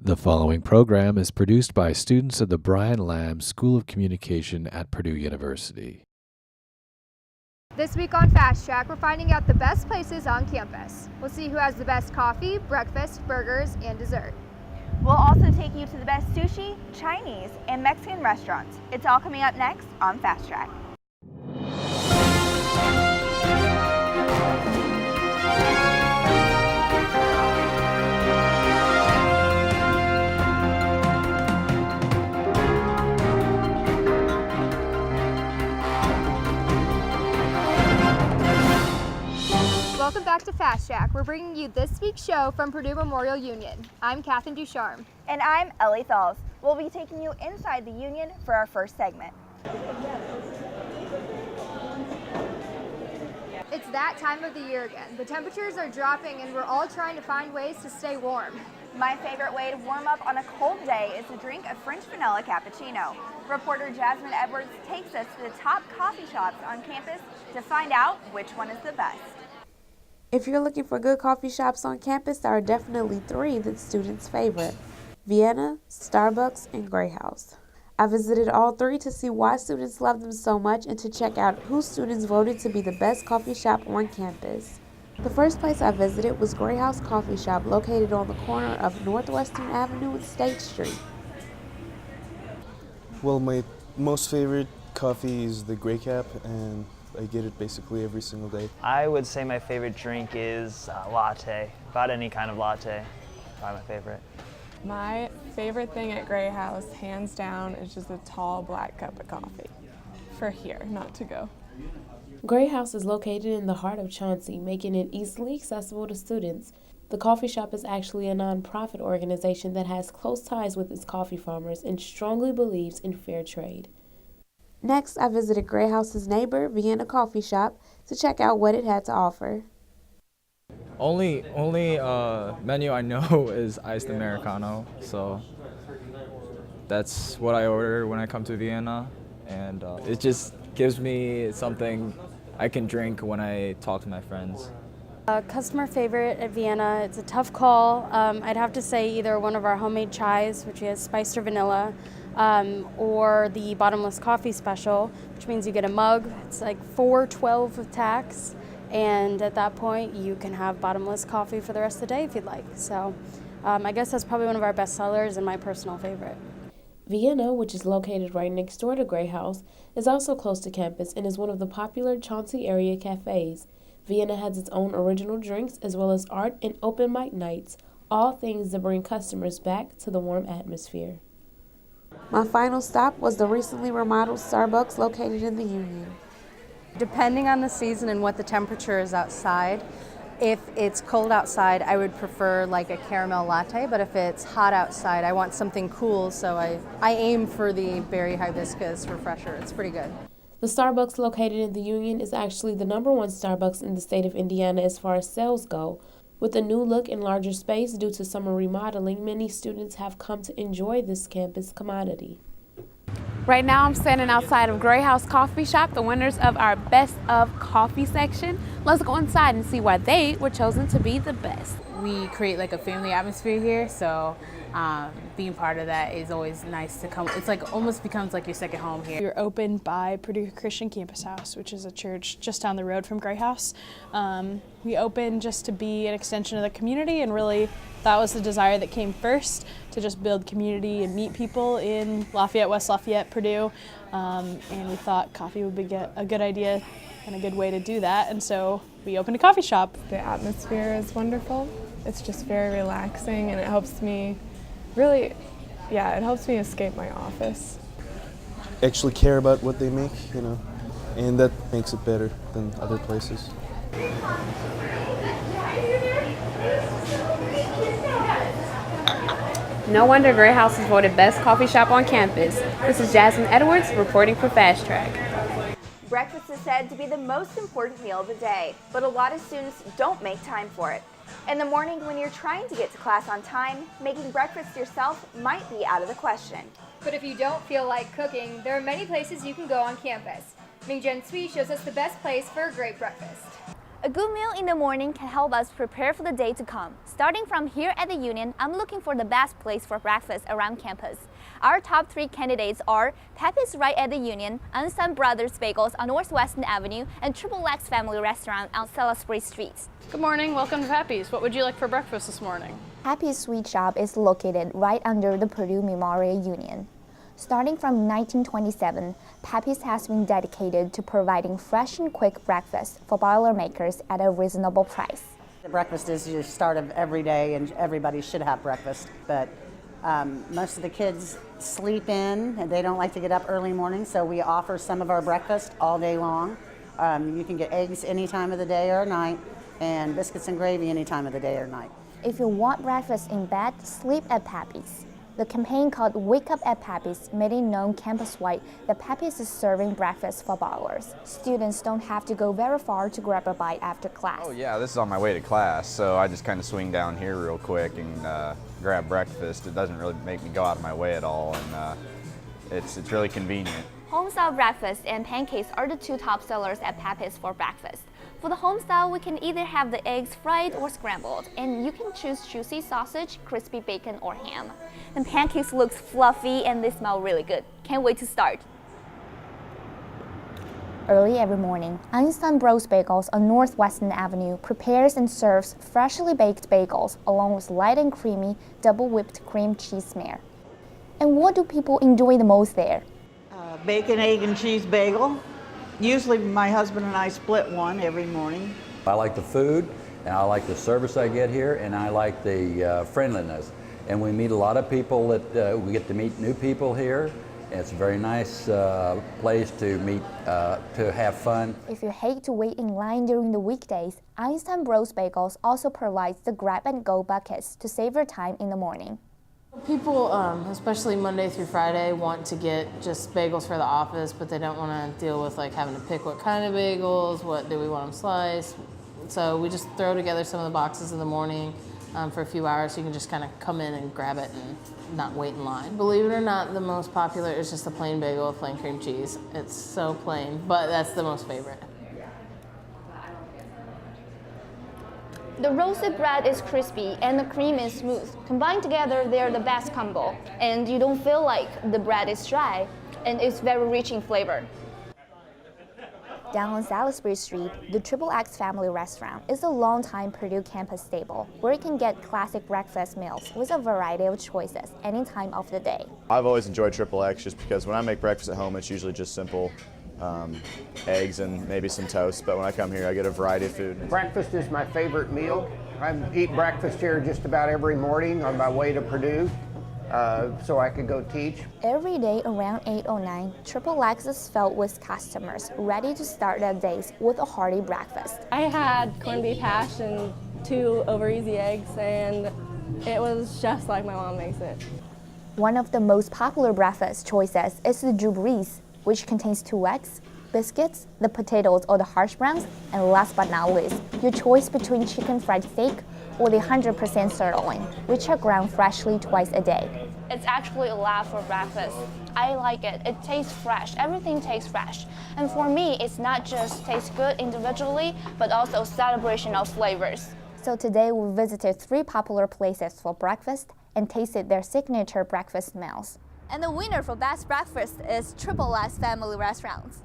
The following program is produced by students of the Brian Lamb School of Communication at Purdue University. This week on Fast Track, we're finding out the best places on campus. We'll see who has the best coffee, breakfast, burgers, and dessert. We'll also take you to the best sushi, Chinese, and Mexican restaurants. It's all coming up next on Fast Track. Welcome back to Fast Track. We're bringing you this week's show from Purdue Memorial Union. I'm Katherine Ducharme. And I'm Ellie Thalls. We'll be taking you inside the Union for our first segment. It's that time of the year again. The temperatures are dropping and we're all trying to find ways to stay warm. My favorite way to warm up on a cold day is to drink a French vanilla cappuccino. Reporter Jasmine Edwards takes us to the top coffee shops on campus to find out which one is the best. If you're looking for good coffee shops on campus, there are definitely three that students favorite: Vienna, Starbucks, and Grey House. I visited all three to see why students love them so much and to check out who students voted to be the best coffee shop on campus. The first place I visited was Grey House Coffee Shop, located on the corner of Northwestern Avenue and State Street. Well, my most favorite coffee is the Grey Cap, and I get it basically every single day. I would say my favorite drink is latte. About any kind of latte, probably my favorite. My favorite thing at Grey House, hands down, is just a tall black cup of coffee. For here, not to go. Grey House is located in the heart of Chauncey, making it easily accessible to students. The coffee shop is actually a nonprofit organization that has close ties with its coffee farmers and strongly believes in fair trade. Next, I visited Grey House's neighbor, Vienna Coffee Shop, to check out what it had to offer. Only menu I know is iced Americano, so that's what I order when I come to Vienna, and it just gives me something I can drink when I talk to my friends. Customer favorite at Vienna, it's a tough call. I'd have to say either one of our homemade chais, which is spiced or vanilla, or the bottomless coffee special, which means you get a mug. It's like $4.12 with tax, and at that point you can have bottomless coffee for the rest of the day if you'd like. So I guess that's probably one of our best sellers and my personal favorite. Vienna, which is located right next door to Grey House, is also close to campus and is one of the popular Chauncey area cafes. Vienna has its own original drinks as well as art and open mic nights, all things that bring customers back to the warm atmosphere. My final stop was the recently remodeled Starbucks located in the Union. Depending on the season and what the temperature is outside, if it's cold outside, I would prefer like a caramel latte, but if it's hot outside, I want something cool, so I aim for the berry hibiscus refresher. It's pretty good. The Starbucks located in the Union is actually the #1 Starbucks in the state of Indiana as far as sales go. With a new look and larger space due to summer remodeling, many students have come to enjoy this campus commodity. Right now I'm standing outside of Grey House Coffee Shop, the winners of our Best of Coffee section. Let's go inside and see why they were chosen to be the best. We create like a family atmosphere here, so being part of that is always nice to come. It's like almost becomes like your second home here. We're opened by Purdue Christian Campus House, which is a church just down the road from Grey House. We opened just to be an extension of the community, and really that was the desire that came first, to just build community and meet people in Lafayette, West Lafayette, Purdue. And we thought coffee would be a good idea and a good way to do that, and so we opened a coffee shop. The atmosphere is wonderful. It's just very relaxing, and it helps me it helps me escape my office. Actually care about what they make, and that makes it better than other places. No wonder Grey House is voted best coffee shop on campus. This is Jasmine Edwards reporting for Fast Track. Breakfast is said to be the most important meal of the day, but a lot of students don't make time for it. In the morning, when you're trying to get to class on time, making breakfast yourself might be out of the question. But if you don't feel like cooking, there are many places you can go on campus. Ming Jen Sui shows us the best place for a great breakfast. A good meal in the morning can help us prepare for the day to come. Starting from here at the Union, I'm looking for the best place for breakfast around campus. Our top 3 candidates are Pepe's right at the Union, Einstein Brothers Bagels on Northwestern Avenue, and Triple X Family Restaurant on Salisbury Street. Good morning, welcome to Pepe's. What would you like for breakfast this morning? Pepe's Sweet Shop is located right under the Purdue Memorial Union. Starting from 1927, Pepe's has been dedicated to providing fresh and quick breakfast for Boilermakers at a reasonable price. Breakfast is your start of every day, and everybody should have breakfast. But most of the kids sleep in, and they don't like to get up early morning, so we offer some of our breakfast all day long. You can get eggs any time of the day or night, and biscuits and gravy any time of the day or night. If you want breakfast in bed, sleep at Pepe's. The campaign called Wake Up at Pepe's made it known campus-wide that Pepe's is serving breakfast for ballers. Students don't have to go very far to grab a bite after class. Oh yeah, this is on my way to class, so I just kind of swing down here real quick and grab breakfast. It doesn't really make me go out of my way at all, and it's really convenient. Home-style breakfast and pancakes are the 2 top sellers at Pepe's for breakfast. For the home style, we can either have the eggs fried or scrambled, and you can choose juicy sausage, crispy bacon, or ham. The pancakes look fluffy and they smell really good. Can't wait to start. Early every morning, Einstein Bros Bagels on Northwestern Avenue prepares and serves freshly baked bagels along with light and creamy double whipped cream cheese smear. And what do people enjoy the most there? Bacon, egg, and cheese bagel. Usually my husband and I split one every morning. I like the food, and I like the service I get here, and I like the friendliness. And we meet a lot of people that we get to meet new people here. And it's a very nice place to meet, to have fun. If you hate to wait in line during the weekdays, Einstein Bros Bagels also provides the grab-and-go buckets to save your time in the morning. People, especially Monday through Friday, want to get just bagels for the office, but they don't want to deal with like having to pick what kind of bagels, what do we want them sliced. So we just throw together some of the boxes in the morning for a few hours so you can just kind of come in and grab it and not wait in line. Believe it or not, the most popular is just a plain bagel with plain cream cheese. It's so plain, but that's the most favorite. The roasted bread is crispy and the cream is smooth. Combined together, they're the best combo. And you don't feel like the bread is dry, and it's very rich in flavor. Down on Salisbury Street, the Triple X Family Restaurant is a longtime Purdue campus staple where you can get classic breakfast meals with a variety of choices any time of the day. I've always enjoyed Triple X just because when I make breakfast at home, it's usually just simple eggs and maybe some toast, but when I come here I get a variety of food. Breakfast is my favorite meal. I eat breakfast here just about every morning on my way to Purdue so I could go teach. Every day around 8 or 9, Triple X is filled with customers ready to start their days with a hearty breakfast. I had corned beef hash and 2 over-easy eggs, and it was just like my mom makes it. One of the most popular breakfast choices is the jubilees, which contains 2 eggs, biscuits, the potatoes or the hash browns, and last but not least, your choice between chicken fried steak or the 100% sirloin, which are ground freshly twice a day. It's actually a lot for breakfast. I like it. It tastes fresh. Everything tastes fresh. And for me, it's not just tastes good individually, but also a celebration of flavors. So today we visited 3 popular places for breakfast and tasted their signature breakfast meals. And the winner for best breakfast is Triple X Family Restaurants.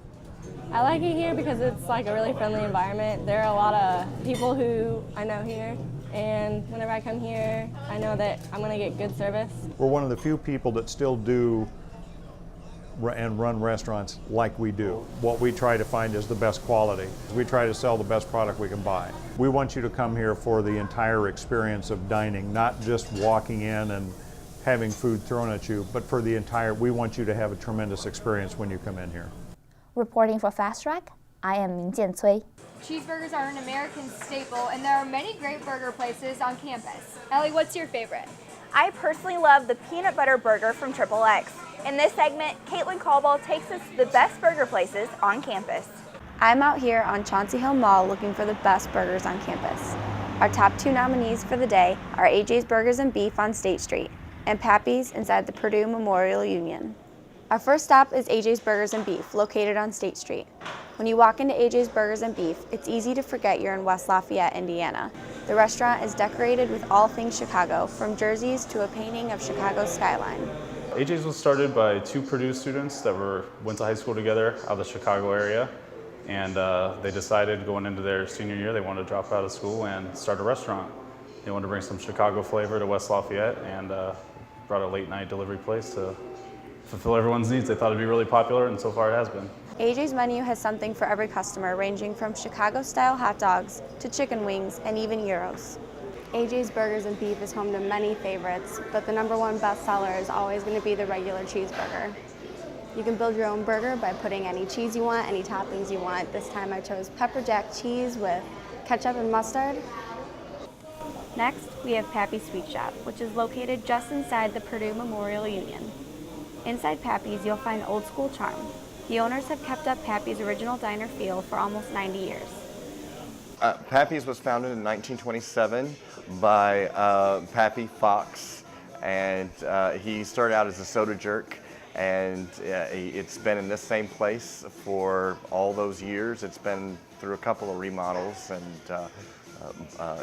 I like it here because it's like a really friendly environment. There are a lot of people who I know here, and whenever I come here, I know that I'm going to get good service. We're one of the few people that still do and run restaurants like we do. What we try to find is the best quality. We try to sell the best product we can buy. We want you to come here for the entire experience of dining, not just walking in and having food thrown at you, but for the entire, we want you to have a tremendous experience when you come in here. Reporting for Fast Track, I am Min Jian-Cui. Cheeseburgers are an American staple, and there are many great burger places on campus. Ellie, what's your favorite? I personally love the peanut butter burger from Triple X. In this segment, Caitlin Caldwell takes us to the best burger places on campus. I'm out here on Chauncey Hill Mall looking for the best burgers on campus. Our top 2 nominees for the day are AJ's Burgers and Beef on State Street and Pappy's inside the Purdue Memorial Union. Our first stop is AJ's Burgers and Beef, located on State Street. When you walk into AJ's Burgers and Beef, it's easy to forget you're in West Lafayette, Indiana. The restaurant is decorated with all things Chicago, from jerseys to a painting of Chicago's skyline. AJ's was started by 2 Purdue students that went to high school together out of the Chicago area, and they decided going into their senior year they wanted to drop out of school and start a restaurant. They wanted to bring some Chicago flavor to West Lafayette and brought a late night delivery place to fulfill everyone's needs. They thought it'd be really popular, and so far it has been. AJ's menu has something for every customer, ranging from Chicago-style hot dogs to chicken wings and even gyros. AJ's Burgers and Beef is home to many favorites, but the #1 bestseller is always going to be the regular cheeseburger. You can build your own burger by putting any cheese you want, any toppings you want. This time I chose pepper jack cheese with ketchup and mustard. Next, we have Pappy's Sweet Shop, which is located just inside the Purdue Memorial Union. Inside Pappy's, you'll find old school charm. The owners have kept up Pappy's original diner feel for almost 90 years. Pappy's was founded in 1927 by Pappy Fox, and he started out as a soda jerk, and it's been in this same place for all those years. It's been through a couple of remodels, and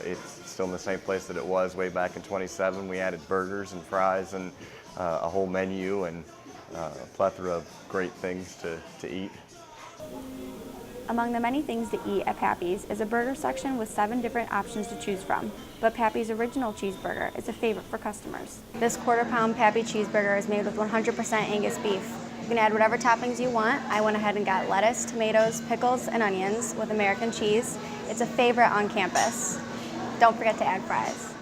it's still in the same place that it was way back in 27. We added burgers and fries and a whole menu and a plethora of great things to eat. Among the many things to eat at Pappy's is a burger section with 7 different options to choose from, but Pappy's original cheeseburger is a favorite for customers. This quarter-pound Pappy cheeseburger is made with 100% Angus beef. You can add whatever toppings you want. I went ahead and got lettuce, tomatoes, pickles, and onions with American cheese. It's a favorite on campus. Don't forget to add fries.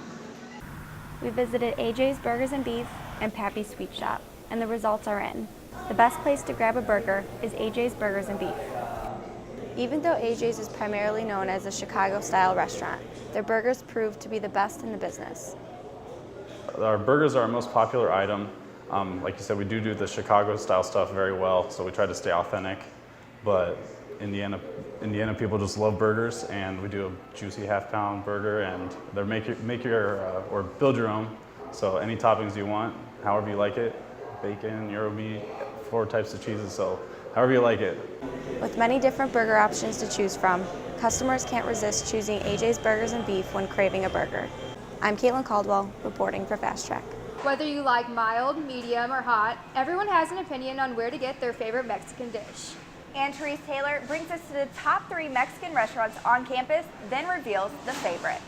We visited AJ's Burgers and Beef and Pappy's Sweet Shop, and the results are in. The best place to grab a burger is AJ's Burgers and Beef. Even though AJ's is primarily known as a Chicago-style restaurant, their burgers prove to be the best in the business. Our burgers are our most popular item. Like you said, we do the Chicago-style stuff very well, so we try to stay authentic. But Indiana people just love burgers, and we do a juicy half-pound burger, and they're or build your own. So any toppings you want, however you like it, bacon, Euro meat, 4 types of cheeses, so however you like it. With many different burger options to choose from, customers can't resist choosing AJ's Burgers and Beef when craving a burger. I'm Caitlin Caldwell, reporting for Fast Track. Whether you like mild, medium, or hot, everyone has an opinion on where to get their favorite Mexican dish. And Therese Taylor brings us to the top 3 Mexican restaurants on campus, then reveals the favorite.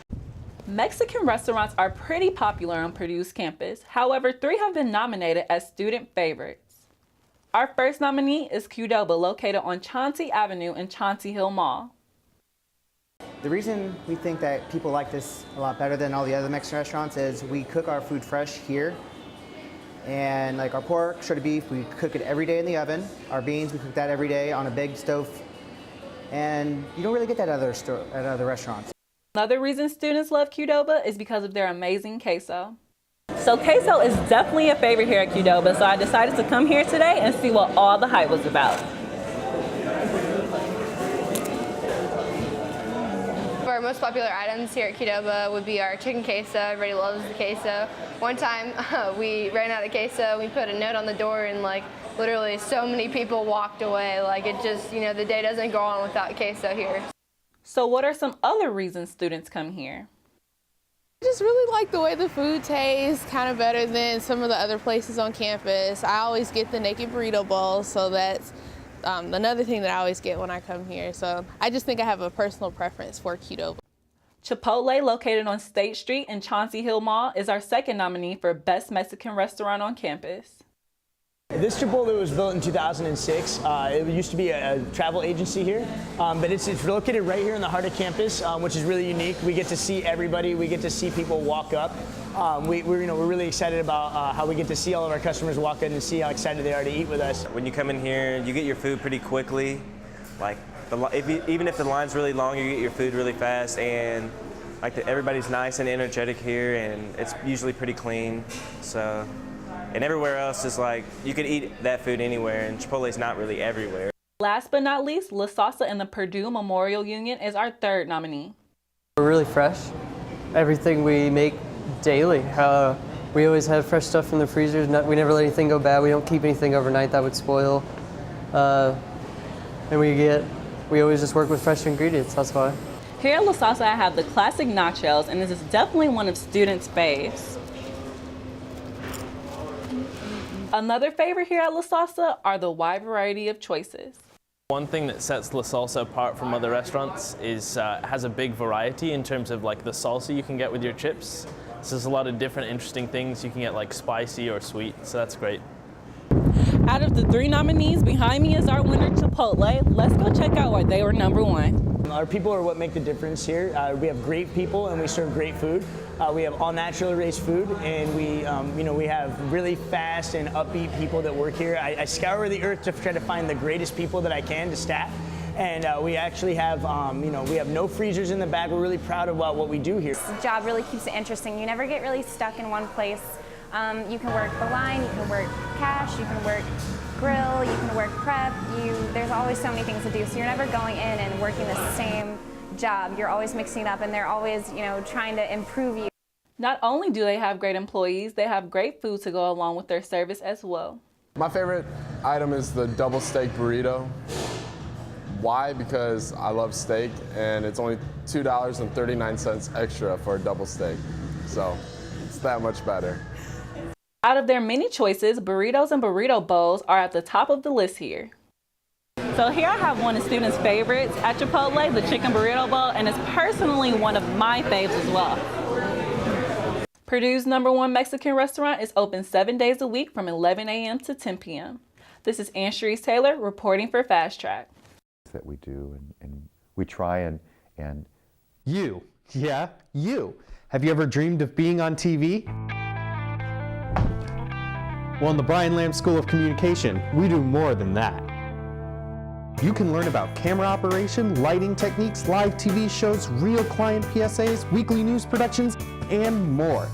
Mexican restaurants are pretty popular on Purdue's campus. However, 3 have been nominated as student favorites. Our first nominee is Qdoba, located on Chauncey Avenue in Chauncey Hill Mall. The reason we think that people like this a lot better than all the other Mexican restaurants is we cook our food fresh here. And like our pork, shredded beef, we cook it every day in the oven. Our beans, we cook that every day on a big stove. And you don't really get that at other restaurants. Another reason students love Qdoba is because of their amazing queso. So queso is definitely a favorite here at Qdoba, so I decided to come here today and see what all the hype was about. Our most popular items here at Qdoba would be our chicken queso. Everybody loves the queso. One time we ran out of queso. We put a note on the door, and like literally so many people walked away. Like it just, the day doesn't go on without queso here. So what are some other reasons students come here? I just really like the way the food tastes, kind of better than some of the other places on campus. I always get the naked burrito bowl, so that's another thing that I always get when I come here. So I just think I have a personal preference for Qdoba. Chipotle, located on State Street in Chauncey Hill Mall, is our second nominee for Best Mexican Restaurant on Campus. This Chipotle was built in 2006. It used to be a travel agency here, but it's located right here in the heart of campus, which is really unique. We get to see everybody. We get to see people walk up. We're really excited about how we get to see all of our customers walk in and see how excited they are to eat with us. When you come in here, you get your food pretty quickly. Like even if the line's really long, you get your food really fast, and everybody's nice and energetic here, and it's usually pretty clean. So. And everywhere else is you could eat that food anywhere, and Chipotle's not really everywhere. Last but not least, La Salsa in the Purdue Memorial Union is our third nominee. We're really fresh. Everything we make daily. We always have fresh stuff in the freezers. We never let anything go bad. We don't keep anything overnight that would spoil. And we get we always just work with fresh ingredients, that's why. Here at La Salsa, I have the classic nachos, and this is definitely one of students' faves. Another favorite here at La Salsa are the wide variety of choices. One thing that sets La Salsa apart from other restaurants is it has a big variety in terms of like the salsa you can get with your chips. So there's a lot of different interesting things you can get, like spicy or sweet, so that's great. Out of the 3 nominees, behind me is our winner, Chipotle. Let's go check out why they were #1. Our people are what make the difference here. We have great people and we serve great food. We have all naturally raised food, and we have really fast and upbeat people that work here. I scour the earth to try to find the greatest people that I can to staff. And we actually have, we have no freezers in the back. We're really proud about what we do here. This job really keeps it interesting. You never get really stuck in one place. You can work the line, you can work cash, you can work grill, you can work prep. There's always so many things to do, so you're never going in and working the same job. You're always mixing it up, and they're always, trying to improve you. Not only do they have great employees, they have great food to go along with their service as well. My favorite item is the double steak burrito. Why? Because I love steak, and it's only $2.39 extra for a double steak. So it's that much better. Out of their many choices, burritos and burrito bowls are at the top of the list here. So here I have one of students' favorites at Chipotle, the chicken burrito bowl, and it's personally one of my faves as well. Purdue's #1 Mexican restaurant is open 7 days a week from 11 a.m. to 10 p.m. This is Ann-Cherise Taylor reporting for Fast Track. That we do, and we try and You, yeah, you. Have you ever dreamed of being on TV? Well, in the Brian Lamb School of Communication, we do more than that. You can learn about camera operation, lighting techniques, live TV shows, real client PSAs, weekly news productions, and more.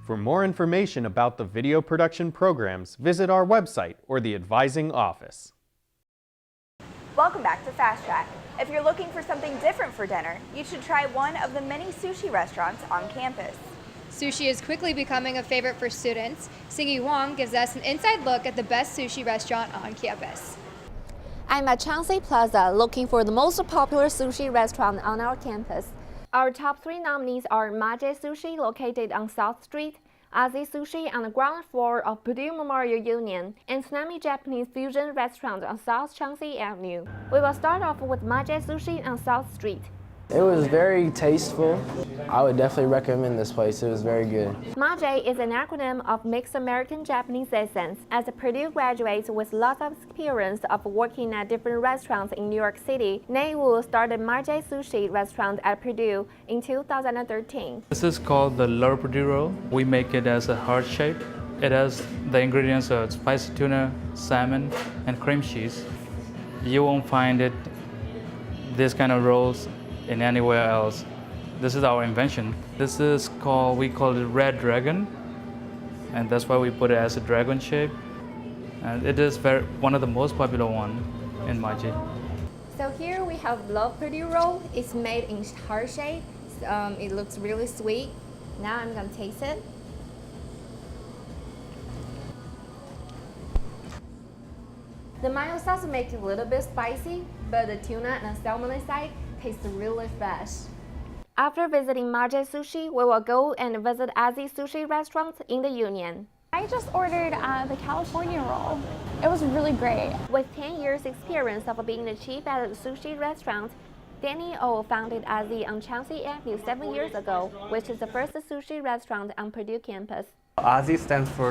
For more information about the video production programs, visit our website or the advising office. Welcome back to Fast Track. If you're looking for something different for dinner, you should try one of the many sushi restaurants on campus. Sushi is quickly becoming a favorite for students. Singy Wong gives us an inside look at the best sushi restaurant on campus. I'm at Changsi Plaza looking for the most popular sushi restaurant on our campus. Our top 3 nominees are Maje Sushi, located on South Street, Azi Sushi on the ground floor of Purdue Memorial Union, and Tsunami Japanese Fusion Restaurant on South Changsi Avenue. We will start off with Maje Sushi on South Street. It was very tasteful. I would definitely recommend this place. It was very good. Maje is an acronym of Mixed American Japanese Essence. As a Purdue graduate with lots of experience of working at different restaurants in New York City, Nei Wu started Maje Sushi restaurant at Purdue in 2013. This is called the Lower Purdue roll. We make it as a heart shape. It has the ingredients of spicy tuna, salmon, and cream cheese. You won't find it, this kind of rolls, in anywhere else. This is our invention. This is we call it Red Dragon, and that's why we put it as a dragon shape. And it is one of the most popular one in Maje. So here we have Love Purdue roll. It's made in heart shape. It looks really sweet. Now I'm gonna taste it. The mayo sauce makes it a little bit spicy, but the tuna and the salmon inside tastes really fresh. After visiting Maje Sushi, we will go and visit Azi Sushi restaurant in the Union. I just ordered the California roll. It was really great. With 10 years experience of being the chief at a sushi restaurant, Danny Oh founded Azi on Changsi Avenue 7 years ago, which is the first sushi restaurant on Purdue campus. Azi stands for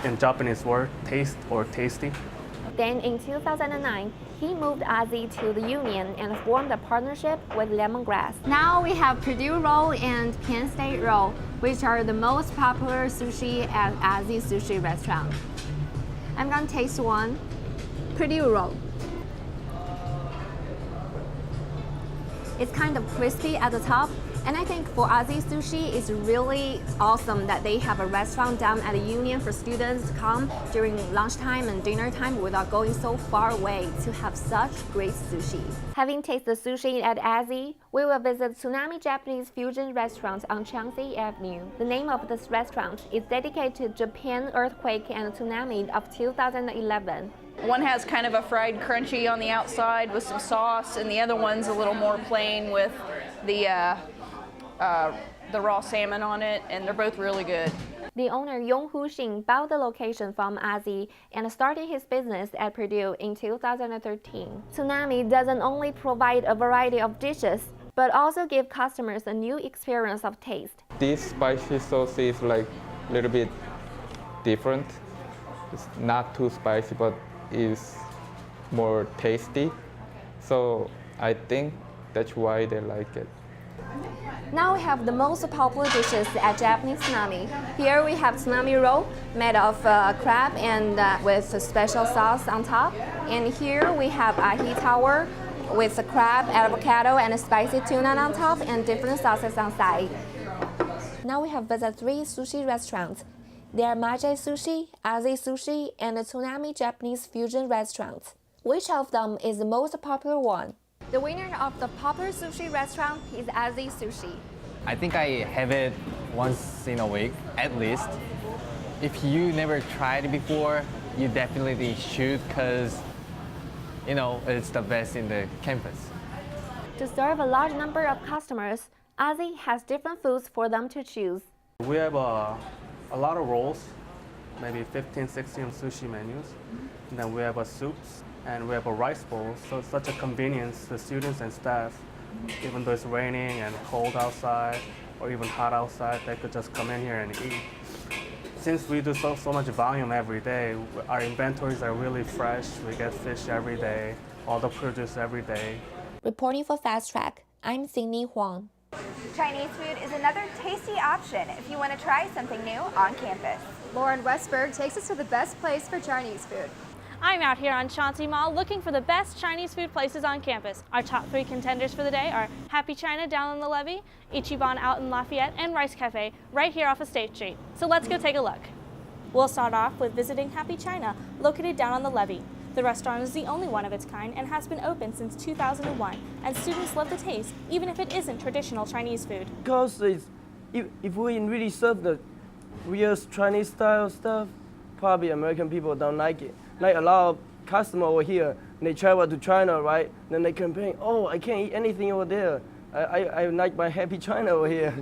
in Japanese word, taste or tasty. Then in 2009, he moved Azi to the Union and formed a partnership with Lemongrass. Now we have Purdue Roll and Penn State Roll, which are the most popular sushi at Azi Sushi restaurant. I'm gonna taste one, Purdue Roll. It's kind of crispy at the top, and I think for Azi Sushi, it's really awesome that they have a restaurant down at the Union for students to come during lunchtime and dinner time without going so far away to have such great sushi. Having tasted sushi at Azi, we will visit Tsunami Japanese Fusion Restaurant on Changsi Avenue. The name of this restaurant is dedicated to Japan earthquake and tsunami of 2011. One has kind of a fried crunchy on the outside with some sauce, and the other one's a little more plain with the raw salmon on it, and they're both really good. The owner, Yonghu Xing, bought the location from Ozzy and started his business at Purdue in 2013. Tsunami doesn't only provide a variety of dishes, but also give customers a new experience of taste. This spicy sauce is like a little bit different. It's not too spicy, but is more tasty. So I think that's why they like it. Now we have the most popular dishes at Japanese Tsunami. Here we have tsunami roll made of crab and with a special sauce on top. And here we have ahi tower with a crab, avocado, and a spicy tuna on top and different sauces on side. Now we have visited 3 sushi restaurants. They are Maje Sushi, Ozzy Sushi, and the Tsunami Japanese Fusion Restaurant. Which of them is the most popular one? The winner of the popular sushi restaurant is Ozzy Sushi. I think I have it once in a week, at least. If you never tried it before, you definitely should, because, you know, it's the best in the campus. To serve a large number of customers, Ozzy has different foods for them to choose. We have a lot of rolls, maybe 15, 16 sushi menus. And then we have soups, and we have a rice bowl, so it's such a convenience to students and staff. Even though it's raining and cold outside, or even hot outside, they could just come in here and eat. Since we do so much volume every day, our inventories are really fresh. We get fish every day, all the produce every day. Reporting for Fast Track, I'm Sydney Huang. Chinese food is another tasty option if you want to try something new on campus. Lauren Westberg takes us to the best place for Chinese food. I'm out here on Chauncey Mall looking for the best Chinese food places on campus. Our top 3 contenders for the day are Happy China down on the levee, Ichiban out in Lafayette, and Rice Cafe right here off of State Street. So let's go take a look. We'll start off with visiting Happy China, located down on the levee. The restaurant is the only one of its kind and has been open since 2001, and students love the taste, even if it isn't traditional Chinese food. Because if we really serve the real Chinese style stuff, probably American people don't like it. Like a lot of customers over here, they travel to China, right? Then they complain, oh, I can't eat anything over there. I like my Happy China over here.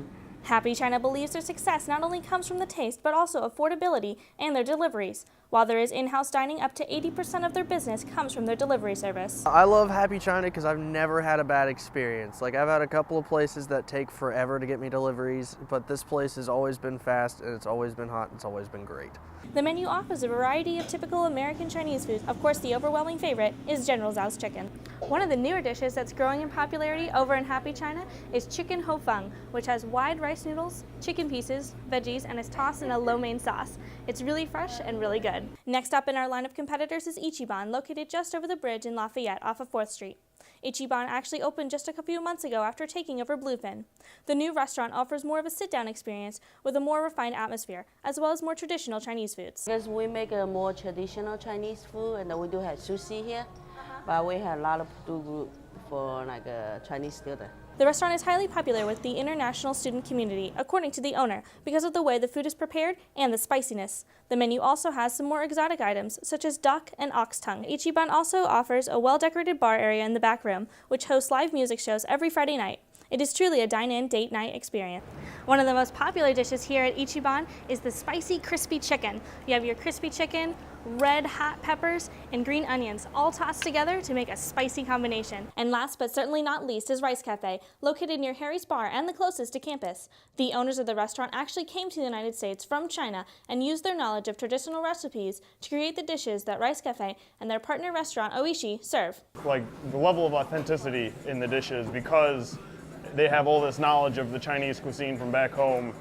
Happy China believes their success not only comes from the taste, but also affordability and their deliveries. While there is in-house dining, up to 80% of their business comes from their delivery service. I love Happy China because I've never had a bad experience. Like, I've had a couple of places that take forever to get me deliveries, but this place has always been fast, and it's always been hot, and it's always been great. The menu offers a variety of typical American Chinese food. Of course, the overwhelming favorite is General Tso's chicken. One of the newer dishes that's growing in popularity over in Happy China is chicken ho fung, which has wide rice noodles, chicken pieces, veggies, and is tossed in a lo mein sauce. It's really fresh and really good. Next up in our line of competitors is Ichiban, located just over the bridge in Lafayette off of 4th Street. Ichiban actually opened just a few months ago after taking over Bluefin. The new restaurant offers more of a sit-down experience with a more refined atmosphere, as well as more traditional Chinese foods. Because we make a more traditional Chinese food, and we do have sushi here, but we have a lot of food group for like a Chinese student. The restaurant is highly popular with the international student community, according to the owner, because of the way the food is prepared and the spiciness. The menu also has some more exotic items, such as duck and ox tongue. Ichiban also offers a well-decorated bar area in the back room, which hosts live music shows every Friday night. It is truly a dine-in, date night experience. One of the most popular dishes here at Ichiban is the spicy crispy chicken. You have your crispy chicken, red hot peppers, and green onions, all tossed together to make a spicy combination. And last but certainly not least is Rice Cafe, located near Harry's Bar and the closest to campus. The owners of the restaurant actually came to the United States from China and used their knowledge of traditional recipes to create the dishes that Rice Cafe and their partner restaurant Oishi serve. Like the level of authenticity in the dishes, because they have all this knowledge of the Chinese cuisine from back home,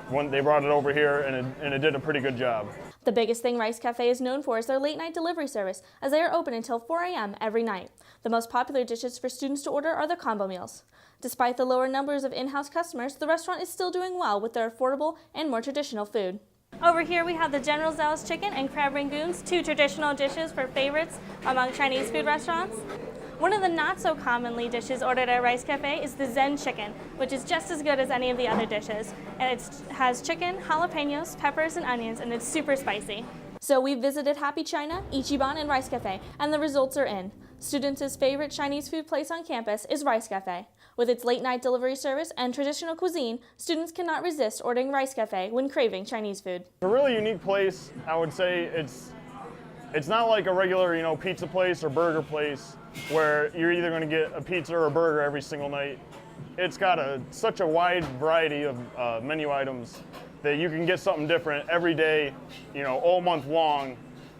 when they brought it over here, and it did a pretty good job. The biggest thing Rice Cafe is known for is their late night delivery service, as they are open until 4 a.m. every night. The most popular dishes for students to order are the combo meals. Despite the lower numbers of in-house customers, the restaurant is still doing well with their affordable and more traditional food. Over here we have the General Tso's chicken and crab rangoons, 2 traditional dishes for favorites among Chinese food restaurants. One of the not so commonly dishes ordered at Rice Cafe is the Zen chicken, which is just as good as any of the other dishes. And it has chicken, jalapenos, peppers, and onions, and it's super spicy. So we visited Happy China, Ichiban, and Rice Cafe, and the results are in. Students' favorite Chinese food place on campus is Rice Cafe. With its late-night delivery service and traditional cuisine, students cannot resist ordering Rice Cafe when craving Chinese food. A really unique place. I would say it's not like a regular, pizza place or burger place where you're either going to get a pizza or a burger every single night. It's got such a wide variety of menu items that you can get something different every day, all month long,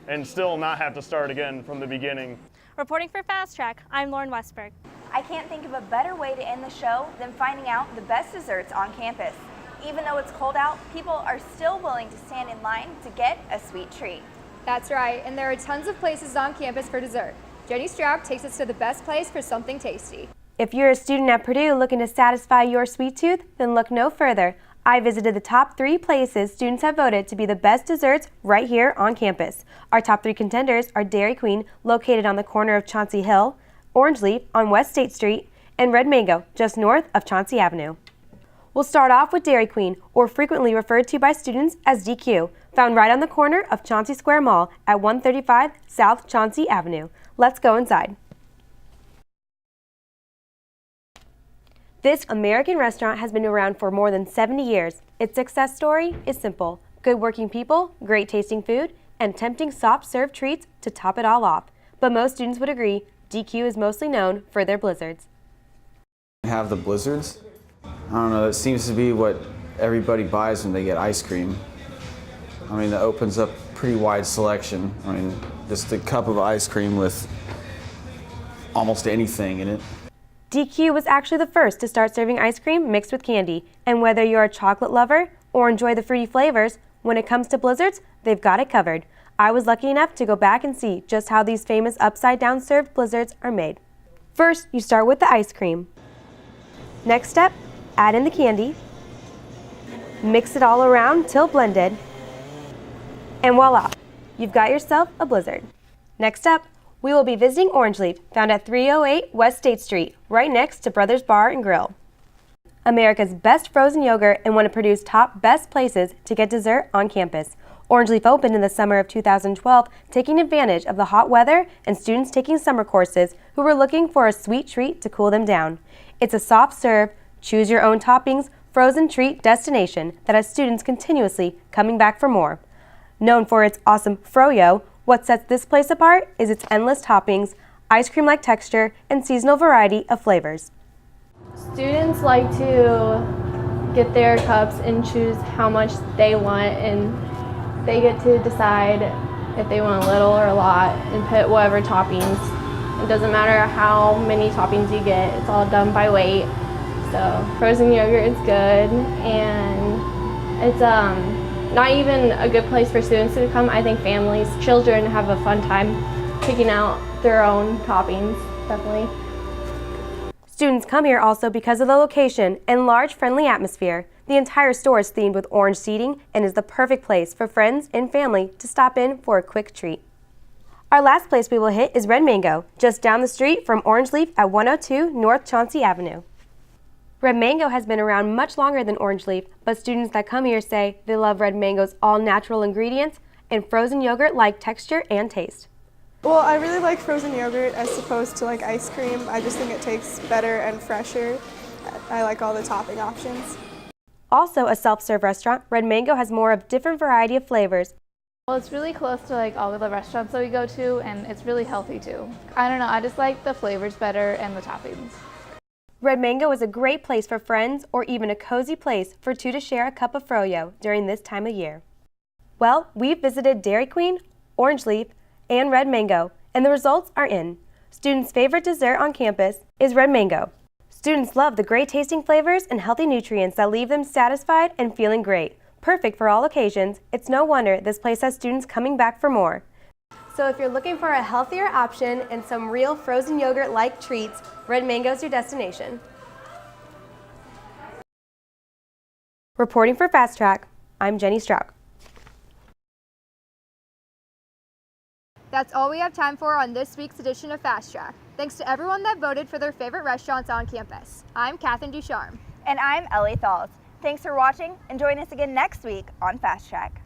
and still not have to start again from the beginning. Reporting for Fast Track, I'm Lauren Westberg. I can't think of a better way to end the show than finding out the best desserts on campus. Even though it's cold out, people are still willing to stand in line to get a sweet treat. That's right, and there are tons of places on campus for dessert. Jenny Strouk takes us to the best place for something tasty. If you're a student at Purdue looking to satisfy your sweet tooth, then look no further. I visited the top 3 places students have voted to be the best desserts right here on campus. Our top 3 contenders are Dairy Queen, located on the corner of Chauncey Hill, Orange Leaf on West State Street, and Red Mango, just north of Chauncey Avenue. We'll start off with Dairy Queen, or frequently referred to by students as DQ, found right on the corner of Chauncey Square Mall at 135 South Chauncey Avenue. Let's go inside. This American restaurant has been around for more than 70 years. Its success story is simple: good working people, great tasting food, and tempting soft serve treats to top it all off. But most students would agree DQ is mostly known for their blizzards. Have the blizzards? I don't know, that seems to be what everybody buys when they get ice cream. I mean, that opens up pretty wide selection. I mean, just a cup of ice cream with almost anything in it. DQ was actually the first to start serving ice cream mixed with candy, and whether you're a chocolate lover or enjoy the fruity flavors, when it comes to blizzards, they've got it covered. I was lucky enough to go back and see just how these famous upside-down served blizzards are made. First, you start with the ice cream. Next step, add in the candy, mix it all around till blended, and voila, you've got yourself a blizzard. Next up, we will be visiting Orange Leaf, found at 308 West State Street, right next to Brothers Bar and Grill. America's best frozen yogurt and one of Purdue's top best places to get dessert on campus. Orange Leaf opened in the summer of 2012, taking advantage of the hot weather and students taking summer courses who were looking for a sweet treat to cool them down. It's a soft serve, choose your own toppings, frozen treat destination that has students continuously coming back for more. Known for its awesome froyo, what sets this place apart is its endless toppings, ice cream-like texture, and seasonal variety of flavors. Students like to get their cups and choose how much they want, and they get to decide if they want a little or a lot and put whatever toppings. It doesn't matter how many toppings you get, it's all done by weight. So frozen yogurt is good, and it's not even a good place for students to come. I think families, children have a fun time picking out their own toppings, definitely. Students come here also because of the location and large, friendly atmosphere. The entire store is themed with orange seating and is the perfect place for friends and family to stop in for a quick treat. Our last place we will hit is Red Mango, just down the street from Orange Leaf at 102 North Chauncey Avenue. Red Mango has been around much longer than Orange Leaf, but students that come here say they love Red Mango's all-natural ingredients and frozen yogurt-like texture and taste. Well, I really like frozen yogurt as opposed to like ice cream. I just think it tastes better and fresher. I like all the topping options. Also a self-serve restaurant, Red Mango has more of different variety of flavors. Well, it's really close to like all of the restaurants that we go to, and it's really healthy too. I don't know, I just like the flavors better and the toppings. Red Mango is a great place for friends or even a cozy place for two to share a cup of froyo during this time of year. Well, we've visited Dairy Queen, Orange Leaf, and Red Mango, and the results are in. Students' favorite dessert on campus is Red Mango. Students love the great tasting flavors and healthy nutrients that leave them satisfied and feeling great. Perfect for all occasions, it's no wonder this place has students coming back for more. So if you're looking for a healthier option and some real frozen yogurt-like treats, Red Mango's your destination. Reporting for Fast Track, I'm Jenny Strouk. That's all we have time for on this week's edition of Fast Track. Thanks to everyone that voted for their favorite restaurants on campus. I'm Katherine Ducharme. And I'm Ellie Thalls. Thanks for watching, and join us again next week on Fast Track.